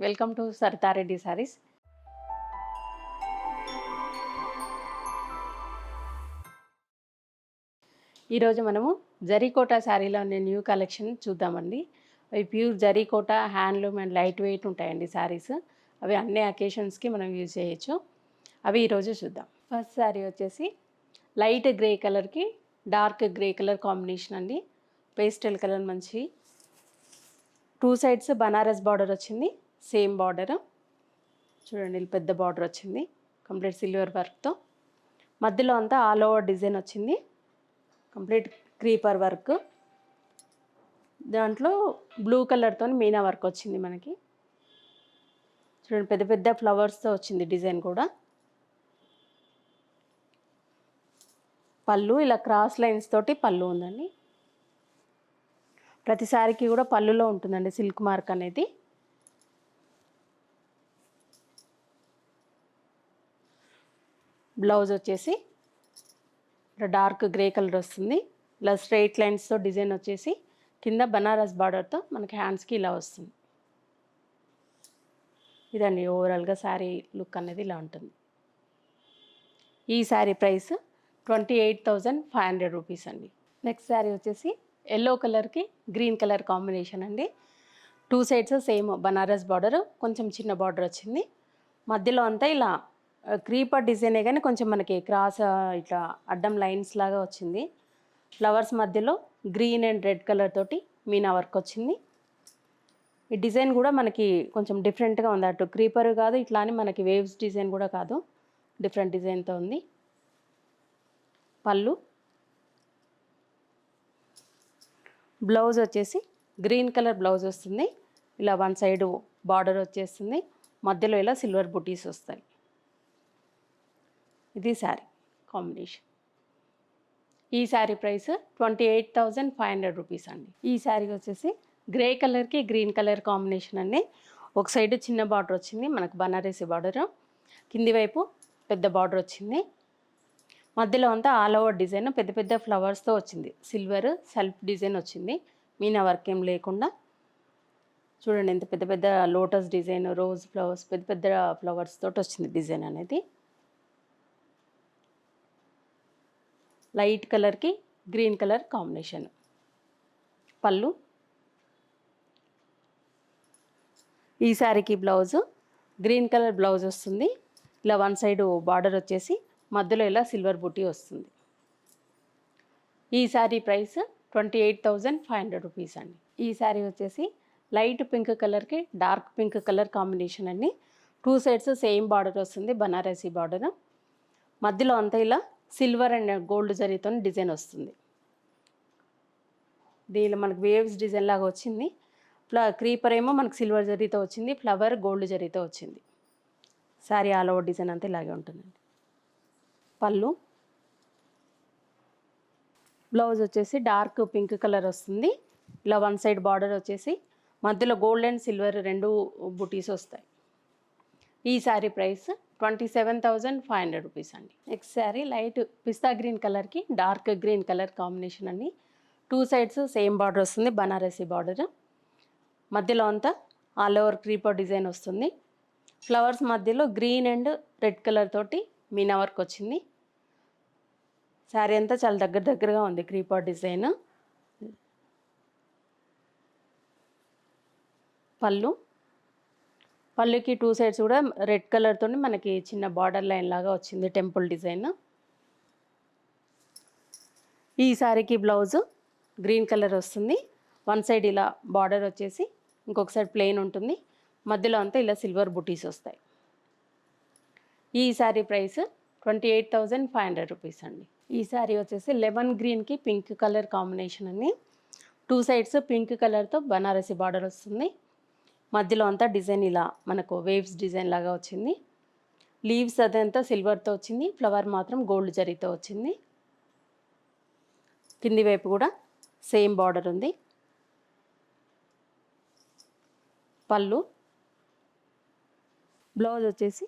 Welcome to Saritha Reddy saris. ఈరోజు మనము జరీకోటా శారీలో అనే న్యూ కలెక్షన్ చూద్దామండి. అవి pure zari kota handloom and light weight ఉంటాయండి శారీస్. అవి అన్ని అకేషన్స్కి మనం యూజ్ చేయొచ్చు. అవి ఈరోజు చూద్దాం. ఫస్ట్ శారీ వచ్చేసి లైట్ గ్రే కలర్కి డార్క్ గ్రే కలర్ కాంబినేషన్ అండి. పేస్టల్ కలర్ మంచి 2 సైడ్స్ బనారస్ బార్డర్ వచ్చింది. సేమ్ బార్డర్ చూడండి, పెద్ద బార్డర్ వచ్చింది కంప్లీట్ సిల్వర్ వర్క్తో. మధ్యలో అంతా ఆల్ ఓవర్ డిజైన్ వచ్చింది, కంప్లీట్ క్రీపర్ వర్క్. దాంట్లో బ్లూ కలర్తో మీనా వర్క్ వచ్చింది మనకి. చూడండి, పెద్ద పెద్ద ఫ్లవర్స్తో వచ్చింది డిజైన్ కూడా. పళ్ళు ఇలా క్రాస్ లైన్స్ తోటి పళ్ళు ఉందండి. ప్రతిసారికి కూడా పళ్ళులో ఉంటుందండి సిల్క్ మార్క్ అనేది. బ్లౌజ్ వచ్చేసి ఇలా డార్క్ గ్రే కలర్ వస్తుంది. ఇలా స్ట్రైట్ లైన్స్తో డిజైన్ వచ్చేసి కింద బనారస్ బార్డర్తో మనకి హ్యాండ్స్కి ఇలా వస్తుంది. ఇదండి ఓవరాల్గా శారీ లుక్ అనేది ఇలా ఉంటుంది. ఈ శారీ ప్రైస్ 28,500 రూపీస్ అండి. నెక్స్ట్ శారీ వచ్చేసి ఎల్లో కలర్కి గ్రీన్ కలర్ కాంబినేషన్ అండి. 2 సైడ్స్ సేమ్ బనారస్ బార్డర్, కొంచెం చిన్న బార్డర్ వచ్చింది. మధ్యలో అంతా ఇలా క్రీపర్ డిజైనే కానీ కొంచెం మనకి క్రాస్ ఇట్లా అడ్డం లైన్స్ లాగా వచ్చింది. ఫ్లవర్స్ మధ్యలో గ్రీన్ అండ్ రెడ్ కలర్ తోటి మీనా వర్క్ వచ్చింది. ఈ డిజైన్ కూడా మనకి కొంచెం డిఫరెంట్గా ఉంది. అటు క్రీపర్ కాదు, ఇట్లా అని మనకి వేవ్స్ డిజైన్ కూడా కాదు, డిఫరెంట్ డిజైన్తో ఉంది. పళ్ళు, బ్లౌజ్ వచ్చేసి గ్రీన్ కలర్ బ్లౌజ్ వస్తుంది. ఇలా వన్ సైడ్ బార్డర్ వచ్చేస్తుంది, మధ్యలో ఇలా సిల్వర్ బుటీస్ వస్తాయి. ఇది శారీ కాంబినేషన్. ఈ శారీ ప్రైస్ 28,500 రూపీస్ అండి. ఈ శారీ వచ్చేసి గ్రే కలర్కి గ్రీన్ కలర్ కాంబినేషన్ అండి. ఒక సైడ్ చిన్న బార్డర్ వచ్చింది మనకు బనారసి బార్డర్, కింది వైపు పెద్ద బార్డర్ వచ్చింది. మధ్యలో అంతా ఆల్ ఓవర్ డిజైన్ పెద్ద పెద్ద ఫ్లవర్స్తో వచ్చింది. సిల్వర్ సెల్ఫ్ డిజైన్ వచ్చింది, మీనా వర్క్ ఏం లేకుండా. చూడండి ఎంత పెద్ద పెద్ద లోటస్ డిజైన్, రోజ్ ఫ్లవర్స్, పెద్ద పెద్ద ఫ్లవర్స్ తోటి వచ్చింది డిజైన్ అనేది. లైట్ కలర్కి గ్రీన్ కలర్ కాంబినేషన్. పళ్ళు, ఈ శారీకి బ్లౌజ్ గ్రీన్ కలర్ బ్లౌజ్ వస్తుంది. ఇలా వన్ సైడ్ బార్డర్ వచ్చేసి మధ్యలో ఇలా సిల్వర్ బుటీ వస్తుంది. ఈ శారీ ప్రైస్ 28,500 రూపీస్ అండి. ఈ శారీ వచ్చేసి లైట్ పింక్ కలర్కి డార్క్ పింక్ కలర్ కాంబినేషన్ అండి. 2 సైడ్స్ సేమ్ బార్డర్ వస్తుంది, బనారసి బార్డర్. మధ్యలో అంతా ఇలా సిల్వర్ అండ్ గోల్డ్ జరీతో డిజైన్ వస్తుంది. దీనిలో మనకు వేవ్స్ డిజైన్ లాగా వచ్చింది. క్రీపర్ ఏమో మనకు సిల్వర్ జరీతో వచ్చింది, ఫ్లవర్ గోల్డ్ జరీతో వచ్చింది. శారీ ఆల్ ఓవర్ డిజైన్ అంతా ఇలాగే ఉంటుందండి. పళ్ళు, బ్లౌజ్ వచ్చేసి డార్క్ పింక్ కలర్ వస్తుంది. ఇలా వన్ సైడ్ బార్డర్ వచ్చేసి మధ్యలో గోల్డ్ అండ్ సిల్వర్ రెండు బుటీస్ వస్తాయి. ఈ శారీ ప్రైస్ 27,500 రూపీస్ అండి. నెక్స్ట్ శారీ లైట్ పిస్తా గ్రీన్ కలర్కి డార్క్ గ్రీన్ కలర్ కాంబినేషన్ అండి. 2 సైడ్స్ సేమ్ బార్డర్ వస్తుంది, బనారసి బార్డర్. మధ్యలో అంతా ఆల్ ఓవర్ క్రీపర్ డిజైన్ వస్తుంది. ఫ్లవర్స్ మధ్యలో గ్రీన్ అండ్ రెడ్ కలర్ తోటి మీనా వర్క్ వచ్చింది. శారీ అంతా చాలా దగ్గరగా ఉంది క్రీపర్ డిజైన్. పళ్ళుకి 2 సైడ్స్ కూడా రెడ్ కలర్తో మనకి చిన్న బార్డర్ లైన్ లాగా వచ్చింది, టెంపుల్ డిజైన్. ఈ శారీకి బ్లౌజ్ గ్రీన్ కలర్ వస్తుంది. వన్ సైడ్ ఇలా బార్డర్ వచ్చేసి ఇంకొక సైడ్ ప్లెయిన్ ఉంటుంది, మధ్యలో అంతా ఇలా సిల్వర్ బుటీస్ వస్తాయి. ఈ శారీ ప్రైస్ 28,500 రూపీస్ అండి. ఈ శారీ వచ్చేసి లెమన్ గ్రీన్కి పింక్ కలర్ కాంబినేషన్ అండి. 2 సైడ్స్ పింక్ కలర్తో బనారసి బార్డర్ వస్తుంది. మధ్యలో అంతా డిజైన్ ఇలా మనకు వేవ్స్ డిజైన్ లాగా వచ్చింది. లీవ్స్ అదంతా సిల్వర్తో వచ్చింది, ఫ్లవర్ మాత్రం గోల్డ్ జరీతో వచ్చింది. కింది వైపు కూడా సేమ్ బార్డర్ ఉంది. పళ్ళు, బ్లౌజ్ వచ్చేసి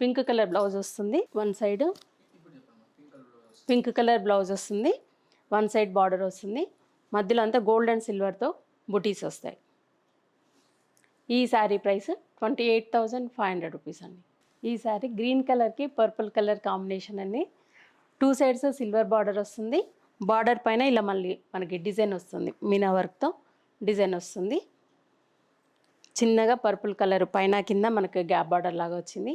పింక్ కలర్ బ్లౌజ్ వస్తుంది. One side pink colour blouse వస్తుంది, వన్ సైడ్ బార్డర్ వస్తుంది. మధ్యలో అంతా గోల్డ్ అండ్ సిల్వర్తో బుటీస్ వస్తాయి. ఈ శారీ ప్రైస్ 28,500 రూపీస్ అండి. ఈ శారీ గ్రీన్ కలర్కి పర్పుల్ కలర్ కాంబినేషన్ అండి. 2 సైడ్స్ సిల్వర్ బార్డర్ వస్తుంది. బార్డర్ పైన ఇలా మళ్ళీ మనకి డిజైన్ వస్తుంది, మీనా వర్క్తో డిజైన్ వస్తుంది. చిన్నగా పర్పుల్ కలర్ పైన కింద మనకి గ్యాప్ బార్డర్ లాగా వచ్చింది.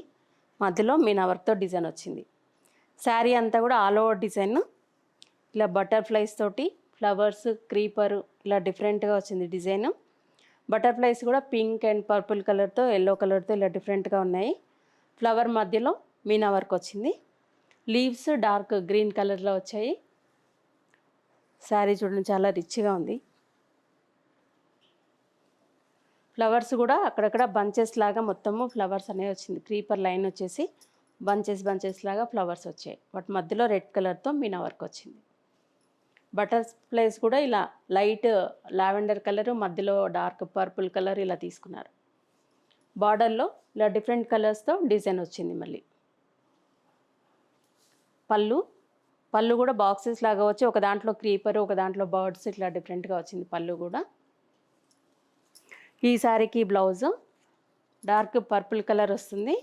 మధ్యలో మీనా వర్క్తో డిజైన్ వచ్చింది. శారీ అంతా కూడా ఆల్ ఓవర్ డిజైన్ ఇలా బటర్ఫ్లైస్ తోటి ఫ్లవర్స్ క్రీపర్ ఇలా డిఫరెంట్గా వచ్చింది డిజైన్. బటర్ఫ్లైస్ కూడా పింక్ అండ్ పర్పుల్ కలర్తో ఎల్లో కలర్తో ఇలా డిఫరెంట్గా ఉన్నాయి. ఫ్లవర్ మధ్యలో మీనా వర్క్ వచ్చింది. లీవ్స్ డార్క్ గ్రీన్ కలర్లో వచ్చాయి. శారీ చూడండి చాలా రిచ్గా ఉంది. ఫ్లవర్స్ కూడా అక్కడక్కడ బంచెస్ లాగా మొత్తము ఫ్లవర్స్ అనేవి వచ్చింది. క్రీపర్ లైన్ వచ్చేసి బంచెస్ లాగా ఫ్లవర్స్ వచ్చాయి. వాటి మధ్యలో రెడ్ కలర్తో మీనా వర్క్ వచ్చింది. బటర్ఫ్లైస్ కూడా ఇలా లైట్ లావెండర్ కలర్ మధ్యలో డార్క్ పర్పుల్ కలర్ ఇలా తీసుకున్నారు. బార్డర్లో ఇలా డిఫరెంట్ కలర్స్తో డిజైన్ వచ్చింది. మళ్ళీ పళ్ళు కూడా బాక్సెస్ లాగా వచ్చి ఒక దాంట్లో క్రీపర్ ఒక దాంట్లో బర్డ్స్ ఇట్లా డిఫరెంట్గా వచ్చింది పళ్ళు కూడా. ఈ శారీకి బ్లౌజ్ డార్క్ పర్పుల్ కలర్ వస్తుంది.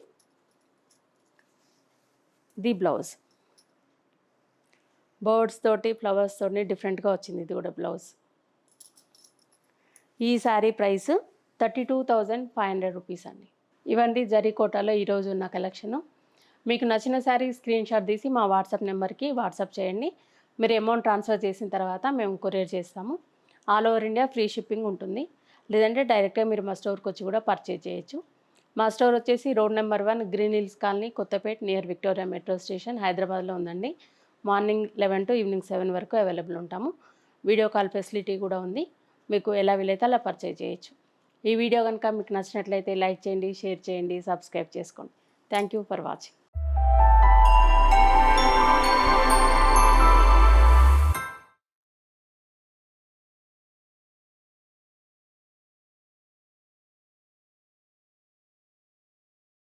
ది బ్లౌజ్ బర్డ్స్ తోటి ఫ్లవర్స్ తోటి డిఫరెంట్గా వచ్చింది. ఇది కూడా బ్లౌజ్. ఈ శారీ ప్రైస్ 32,500 రూపీస్ అండి. ఇవండి జరీకోటాలో ఈరోజు ఉన్న కలెక్షను. మీకు నచ్చిన శారీ స్క్రీన్ షాట్ తీసి మా వాట్సాప్ నెంబర్కి వాట్సాప్ చేయండి. మీరు అమౌంట్ ట్రాన్స్ఫర్ చేసిన తర్వాత మేము కొరియర్ చేస్తాము. All over India free shipping ఉంటుంది. లేదంటే డైరెక్ట్గా మీరు మా స్టోర్కి వచ్చి కూడా పర్చేజ్ చేయొచ్చు. మా స్టోర్ వచ్చేసి road number 1 green hills colony, Kothapet, near Victoria metro station, హైదరాబాద్లో ఉందండి. మార్నింగ్ 11 to ఈవినింగ్ 7 వరకు అవైలబుల్ ఉంటాము. వీడియో కాల్ ఫెసిలిటీ కూడా ఉంది. మీకు ఎలా వీలైతే అలా పర్చేజ్ చేయొచ్చు. ఈ వీడియో కనుక మీకు నచ్చినట్లయితే లైక్ చేయండి, షేర్ చేయండి, సబ్స్క్రైబ్ చేసుకోండి. Thank you for watching.